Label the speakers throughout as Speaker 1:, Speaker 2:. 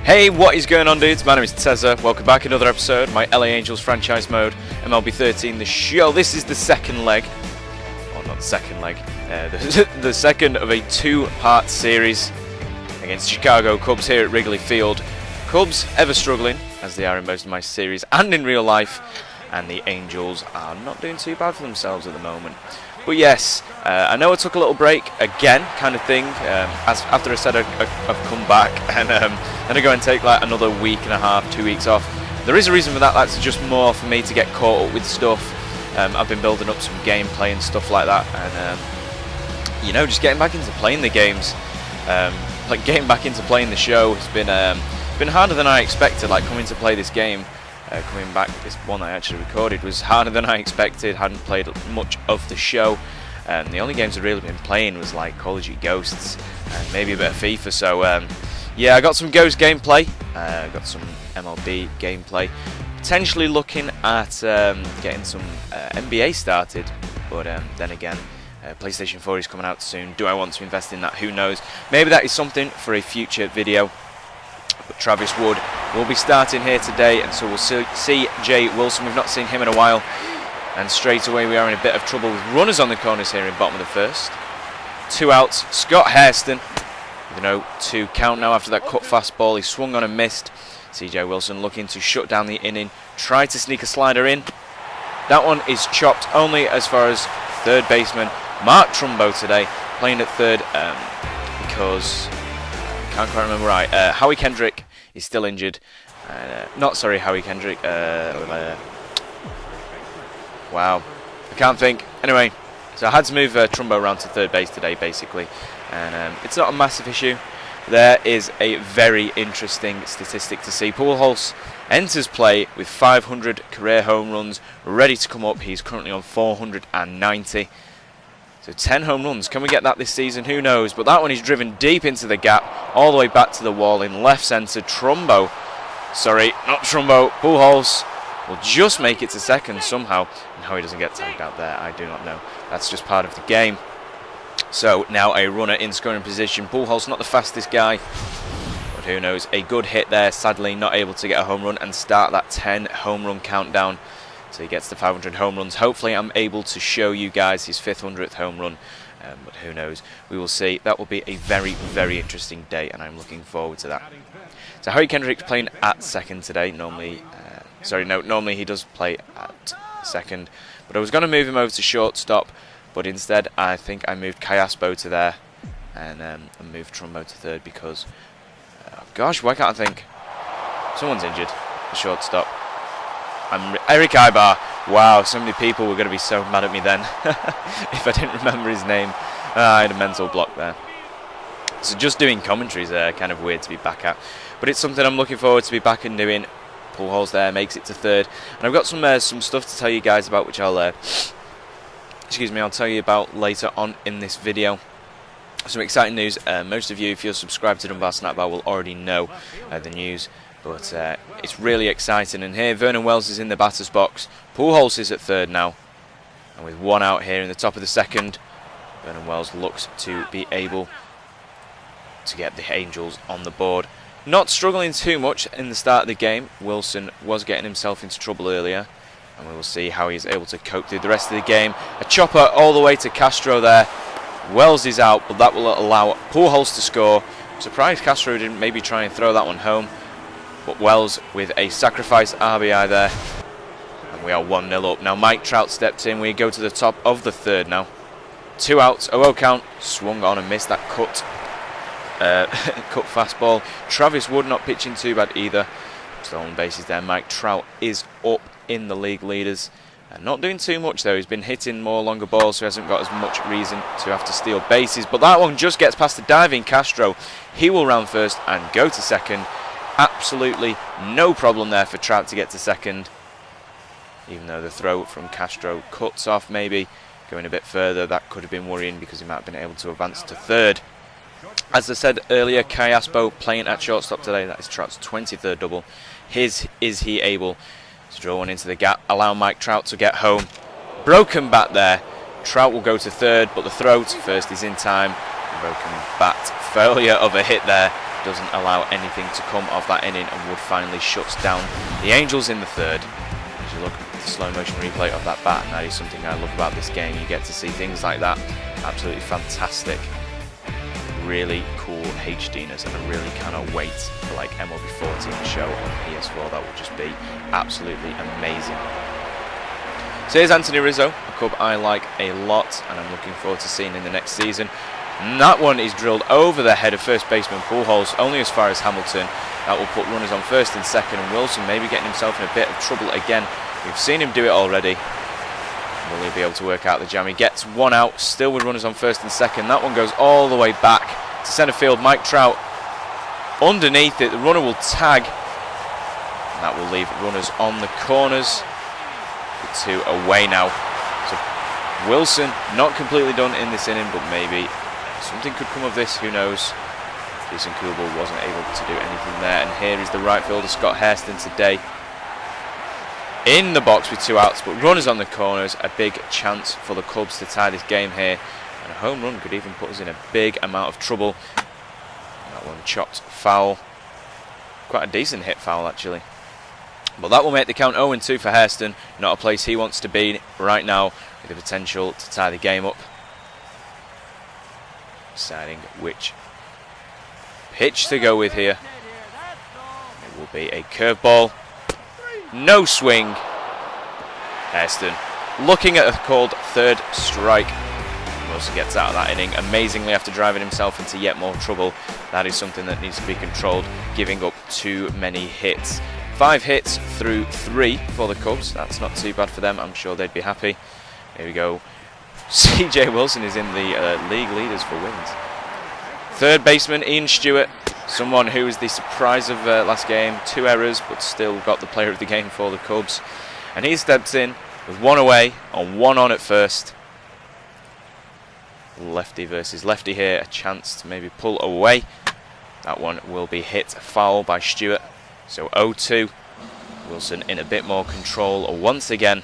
Speaker 1: Hey, what is going on, dudes? My name is Tezza. Welcome back, another episode of my LA Angels franchise mode, MLB 13, the show. This is the second leg, well, not the second leg, the second of a two-part series against Chicago Cubs here at Wrigley Field. Cubs ever struggling, as they are in most of my series and in real life, and the Angels are not doing too bad for themselves at the moment. But yes, I know I took a little break again, kind of thing, after I said I've come back, and then I go and take like another week and a half, 2 weeks off. There is a reason for that. That's just more for me to get caught up with stuff. I've been building up some gameplay and stuff like that, and you know, just getting back into playing the games, like getting back into playing the show has been harder than I expected. Like coming to play this game. Coming back, this one I actually recorded was harder than I expected. Hadn't played much of the show, and the only games I've really been playing was like Call of Duty Ghosts and maybe a bit of FIFA. So yeah, I got some Ghost gameplay, got some MLB gameplay, potentially looking at getting some NBA started, but then again, PlayStation 4 is coming out soon. Do I want to invest in that? Who knows? Maybe that is something for a future video. But Travis Wood will be starting here today, and so we'll see Jay Wilson. We've not seen him in a while, and straight away we are in a bit of trouble with runners on the corners here in bottom of the first. 2 outs. Scott Hairston with an 0-2 count now after that cut fastball. He swung on and missed. CJ Wilson looking to shut down the inning, tried to sneak a slider in. That one is chopped only as far as third baseman Mark Trumbo today, playing at third because can't quite remember right. Howie Kendrick is still injured. Not sorry, Howie Kendrick. Wow, I can't think. Anyway, so I had to move Trumbo around to third base today, basically, and it's not a massive issue. There is a very interesting statistic to see. Pujols enters play with 500 career home runs ready to come up. He's currently on 490. So 10 home runs. Can we get that this season? Who knows? But that one is driven deep into the gap, all the way back to the wall in left centre. Trumbo, sorry, not Trumbo, Pujols will just make it to second somehow. And how he doesn't get tagged out there, I do not know. That's just part of the game. So now a runner in scoring position. Pujols not the fastest guy, but who knows? A good hit there. Sadly, not able to get a home run and start that 10 home run countdown. So he gets to 500 home runs. Hopefully I'm able to show you guys his 500th home run, but who knows? We will see. That will be a very, very interesting day, and I'm looking forward to that. So Howie Kendrick's playing at second today. Normally he does play at second, but I was going to move him over to shortstop, but instead I think I moved Scioscia to there, and moved Trumbo to third because, gosh, why can't I think? Someone's injured, the shortstop. Eric Ibar. Wow, so many people were going to be so mad at me then if I didn't remember his name. I had a mental block there. So just doing commentaries are kind of weird to be back at, but it's something I'm looking forward to be back and doing. Pujols there makes it to third, and I've got some stuff to tell you guys about, which I'll tell you about later on in this video. Some exciting news. Most of you, if you're subscribed to DunbarSnackbar, will already know the news. But it's really exciting, and here Vernon Wells is in the batter's box. Pujols is at third now, and with 1 out here in the top of the second, Vernon Wells looks to be able to get the Angels on the board. Not struggling too much in the start of the game. Wilson was getting himself into trouble earlier, and we will see how he's able to cope through the rest of the game. A chopper all the way to Castro there. Wells is out, but that will allow Pujols to score. I'm surprised Castro didn't maybe try and throw that one home. But Wells with a sacrifice RBI there. And we are 1-0 up. Now Mike Trout stepped in. We go to the top of the third now. 2 outs, 0-0 count. Swung on and missed that cut fastball. Travis Wood not pitching too bad either. Stolen bases there. Mike Trout is up in the league leaders. And not doing too much though. He's been hitting more longer balls, so he hasn't got as much reason to have to steal bases. But that one just gets past the diving Castro. He will round first and go to second. Absolutely no problem there for Trout to get to second, even though the throw from Castro cuts off maybe. Going a bit further, that could have been worrying because he might have been able to advance to third. As I said earlier, Scioscia playing at shortstop today. That is Trout's 23rd double. Is he able to draw one into the gap, allow Mike Trout to get home? Broken bat there. Trout will go to third, but the throw to first is in time. Broken bat, failure of a hit there. doesn't allow anything to come of that inning, and Wood finally shuts down the Angels in the third. As you look at the slow motion replay of that bat, and that is something I love about this game. You get to see things like that. Absolutely fantastic. Really cool HDness, and I really cannot wait for like MLB 14 show on PS4. That would just be absolutely amazing. So here's Anthony Rizzo, a Cub I like a lot, and I'm looking forward to seeing in the next season. And that one is drilled over the head of first baseman Pujols, only as far as Hamilton. That will put runners on first and second, and Wilson maybe getting himself in a bit of trouble again. We've seen him do it already. Will he be able to work out the jam? He gets one out, still with runners on first and second. That one goes all the way back to centre field. Mike Trout underneath it. The runner will tag, and that will leave runners on the corners. With 2 away now. So Wilson not completely done in this inning, but maybe something could come of this. Who knows? Jason Kubel wasn't able to do anything there. And here is the right fielder Scott Hairston today, in the box with 2 outs, but runners on the corners. A big chance for the Cubs to tie this game here, and a home run could even put us in a big amount of trouble. That one chopped foul. Quite a decent hit foul actually. But that will make the count 0-2 for Hairston. Not a place he wants to be right now, with the potential to tie the game up. Deciding which pitch to go with here. It will be a curveball. No swing. Hairston looking at a called third strike. Wilson gets out of that inning amazingly after driving himself into yet more trouble. That is something that needs to be controlled, giving up too many hits. 5 hits through 3 for the Cubs. That's not too bad for them. I'm sure they'd be happy. Here we go. CJ Wilson is in the league leaders for wins. Third baseman Ian Stewart, someone who was the surprise of last game. 2 errors, but still got the player of the game for the Cubs. And he steps in with 1 away and 1 on at first. Lefty versus lefty here. A chance to maybe pull away. That one will be hit foul by Stewart. So 0-2. Wilson in a bit more control once again,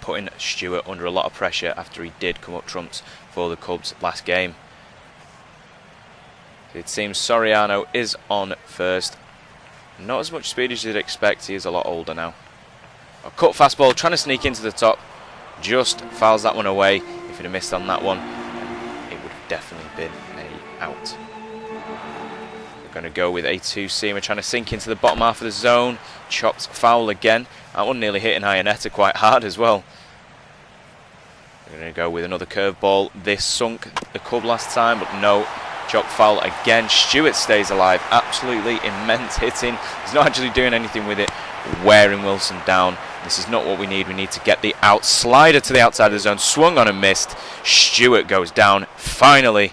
Speaker 1: putting Stewart under a lot of pressure after he did come up trumps for the Cubs last game. It seems Soriano is on first. Not as much speed as you'd expect. He is a lot older now. A cut fastball trying to sneak into the top. Just fouls that one away. If he'd have missed on that one, it would have definitely been a out. We're going to go with a 2-seamer, trying to sink into the bottom half of the zone. Chopped foul again. That one nearly hitting Iannetta quite hard as well. We're going to go with another curveball. This sunk the Cub last time, but no. Chopped foul again. Stewart stays alive. Absolutely immense hitting. He's not actually doing anything with it. Wearing Wilson down. This is not what we need. We need to get the out. Slider to the outside of the zone. Swung on and missed. Stewart goes down finally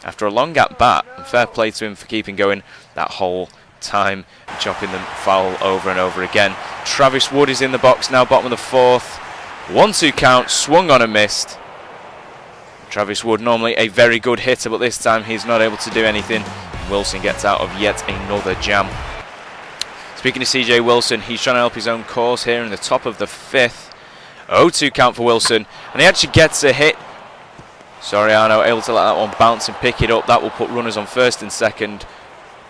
Speaker 1: after a long at bat. And fair play to him for keeping going that whole time, chopping them foul over and over again. Travis Wood is in the box now, bottom of the 4th. 1-2 count. Swung on and missed. Travis Wood, normally a very good hitter, but this time he's not able to do anything. Wilson gets out of yet another jam. Speaking of CJ Wilson, he's trying to help his own cause here in the top of the 5th. 0-2 count for Wilson, and he actually gets a hit. Soriano able to let that one bounce and pick it up. That will put runners on first and second.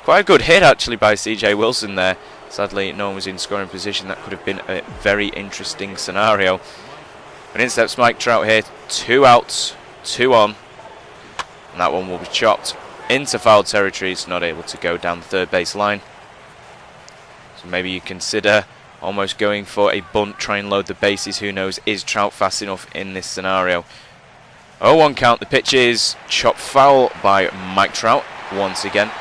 Speaker 1: Quite a good hit actually by CJ Wilson there. Sadly, no one was in scoring position. That could have been a very interesting scenario. But in steps Mike Trout here. 2 outs, 2 on. And that one will be chopped into foul territory. It's not able to go down the third base line. So maybe you consider almost going for a bunt, try and load the bases. Who knows, is Trout fast enough in this scenario? 0-1 count. The pitch is chopped foul by Mike Trout once again.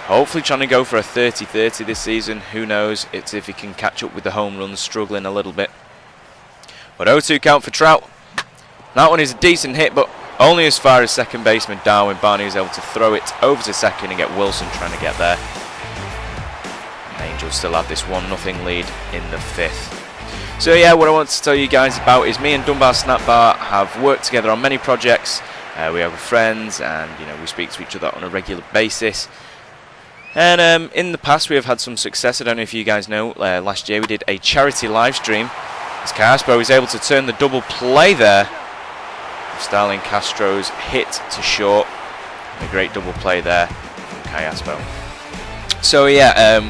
Speaker 1: Hopefully trying to go for a 30-30 this season. Who knows? It's if he can catch up with the home runs, struggling a little bit. But 0-2 count for Trout. That one is a decent hit, but only as far as second baseman Darwin Barney is able to throw it over to second and get Wilson trying to get there. The Angels still have this 1-0 lead in the 5th. So yeah, what I want to tell you guys about is me and DunbarSnackbar have worked together on many projects. We are friends, and we speak to each other on a regular basis. And in the past we have had some success. I don't know if you guys know, last year we did a charity live stream as Caspo was able to turn the double play there. Starling Castro's hit to short. A great double play there from Aspo. So yeah,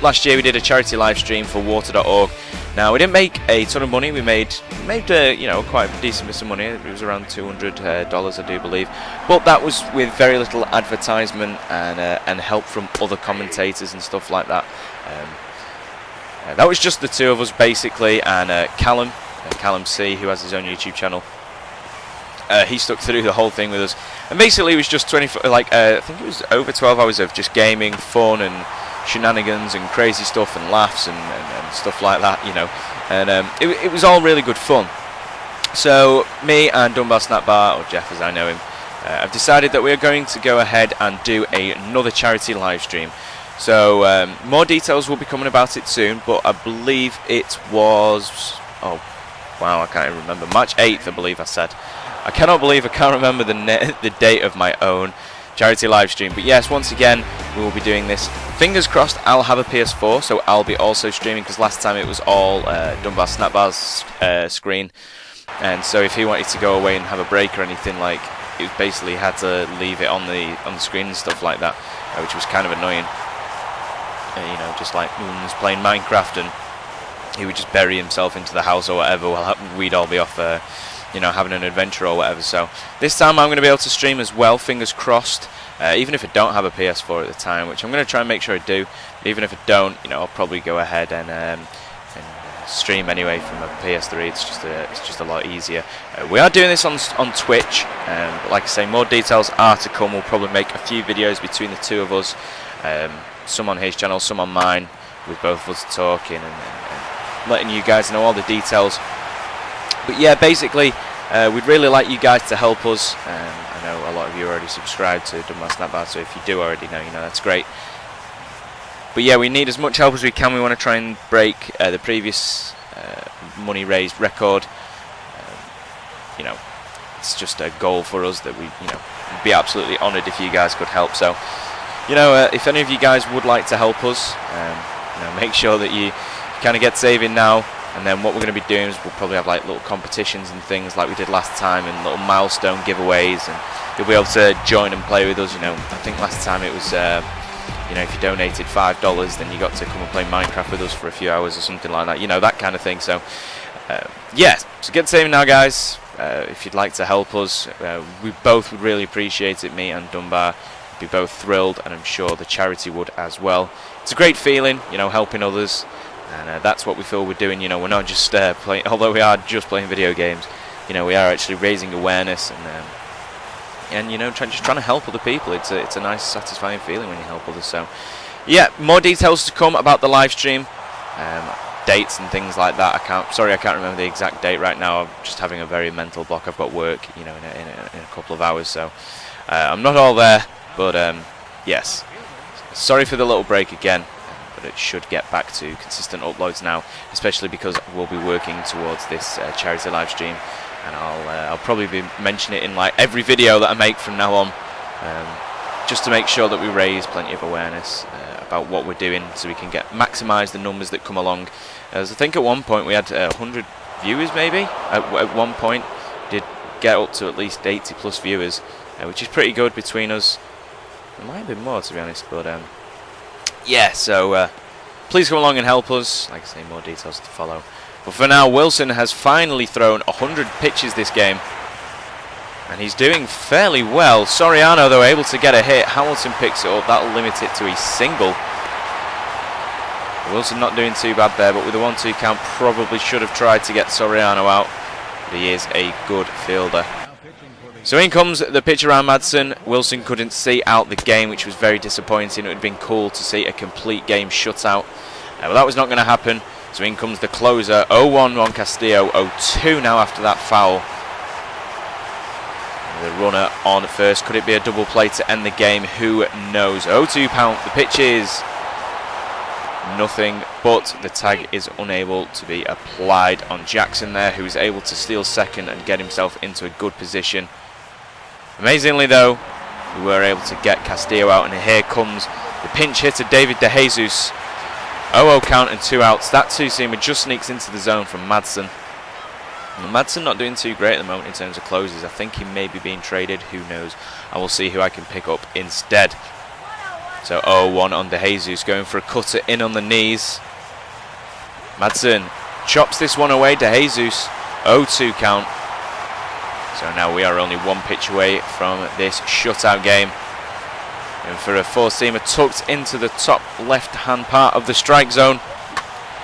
Speaker 1: last year we did a charity live stream for water.org. Now we didn't make a ton of money. We made you know, quite a decent bit of money. It was around $200, I do believe. But that was with very little advertisement and help from other commentators and stuff like that. That was just the two of us basically, and Callum C, who has his own YouTube channel. He stuck through the whole thing with us, and basically it was just I think it was over 12 hours of just gaming, fun, and shenanigans, and crazy stuff, and laughs, and stuff like that, you know. And it was all really good fun. So me and DunbarSnackbar, or Jeff as I know him, have decided that we are going to go ahead and do another charity live stream. So more details will be coming about it soon, but I believe it was, oh wow, I can't even remember, March 8th I believe I said. I cannot believe I can't remember the date of my own charity live stream. But yes, once again we will be doing this. Fingers crossed I'll have a PS4, so I'll be also streaming, because last time it was all DunbarSnackbar's screen, and so if he wanted to go away and have a break or anything, like, it basically had to leave it on the screen and stuff like that, which was kind of annoying. You know, just like when he was playing Minecraft and he would just bury himself into the house or whatever while we'd all be off you know, having an adventure or whatever. So this time I'm going to be able to stream as well, fingers crossed, even if I don't have a PS4 at the time, which I'm going to try and make sure I do. But even if I don't, you know, I'll probably go ahead and stream anyway from a PS3. It's just a lot easier. We are doing this on Twitch, but like I say, more details are to come. We'll probably make a few videos between the two of us, some on his channel, some on mine, with both of us talking and letting you guys know all the details. But yeah, basically, we'd really like you guys to help us. I know a lot of you already subscribed to DunbarSnackbar, so if you do already know, you know, that's great. But yeah, we need as much help as we can. We want to try and break the previous money raised record. You know, it's just a goal for us that we, you know, would be absolutely honoured if you guys could help. So, you know, if any of you guys would like to help us, you know, make sure that you kind of get saving now. And then what we're going to be doing is we'll probably have like little competitions and things like we did last time, and little milestone giveaways, and you'll be able to join and play with us. You know, I think last time it was, you know, if you donated $5, then you got to come and play Minecraft with us for a few hours or something like that. You know, that kind of thing. So, yeah, so get saving now, guys. If you'd like to help us, we both would really appreciate it. Me and Dunbar would be both thrilled, and I'm sure the charity would as well. It's a great feeling, you know, helping others. And that's what we feel we're doing. You know, we're not just playing, although we are just playing video games, you know, we are actually raising awareness and you know, just trying to help other people. It's a nice, satisfying feeling when you help others. So yeah, more details to come about the live stream, dates and things like that. I can't remember the exact date right now. I'm just having a very mental block. I've got work, you know, in a couple of hours, so I'm not all there. But yes, sorry for the little break again. But it should get back to consistent uploads now, especially because we'll be working towards this charity live stream, and I'll probably be mentioning it in like every video that I make from now on, just to make sure that we raise plenty of awareness about what we're doing, so we can maximise the numbers that come along. As I think at one point we had 100 viewers, maybe at one point did get up to at least 80 plus viewers, which is pretty good between us. It might have been more, to be honest, but yeah, so please come along and help us. Like I say, more details to follow. But for now, Wilson has finally thrown 100 pitches this game, and he's doing fairly well. Soriano, though, able to get a hit. Hamilton picks it up. That'll limit it to a single. Wilson not doing too bad there, but with a 1-2 count, probably should have tried to get Soriano out. But he is a good fielder. So in comes the pitch around Madsen. Wilson couldn't see out the game, which was very disappointing. It would have been cool to see a complete game shutout. But that was not going to happen. So in comes the closer. 0-1 on Castillo. 0-2 now after that foul. The runner on first. Could it be a double play to end the game? Who knows? 0-2 count. The pitch is nothing, but the tag is unable to be applied on Jackson there, who is able to steal second and get himself into a good position. Amazingly, though, we were able to get Castillo out, and here comes the pinch hitter, David DeJesus. 0-0 count and 2 outs. That two-seamer just sneaks into the zone from Madsen. And Madsen not doing too great at the moment in terms of closes. I think he may be being traded. Who knows? I will see who I can pick up instead. So 0-1 on De Jesus, going for a cutter in on the knees. Madsen chops this one away. De Jesus, 0-2 count. So now we are only one pitch away from this shutout game. And for a four-seamer tucked into the top left-hand part of the strike zone.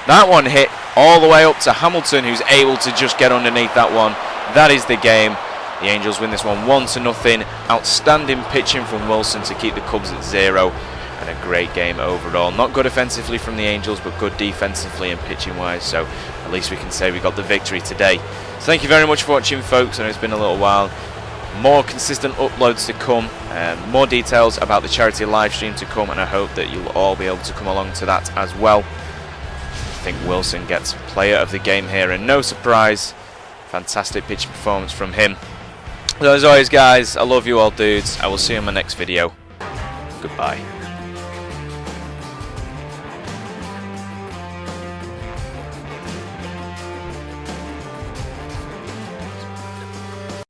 Speaker 1: That one hit all the way up to Hamilton, who's able to just get underneath that one. That is the game. The Angels win this one 1-0. Outstanding pitching from Wilson to keep the Cubs at 0. And a great game overall. Not good offensively from the Angels, but good defensively and pitching-wise. So at least we can say we got the victory today. So thank you very much for watching, folks. I know it's been a little while. More consistent uploads to come, more details about the charity live stream to come, and I hope that you'll all be able to come along to that as well. I think Wilson gets player of the game here, and no surprise, fantastic pitching performance from him. So as always, guys, I love you all, dudes. I will see you in my next video. Goodbye.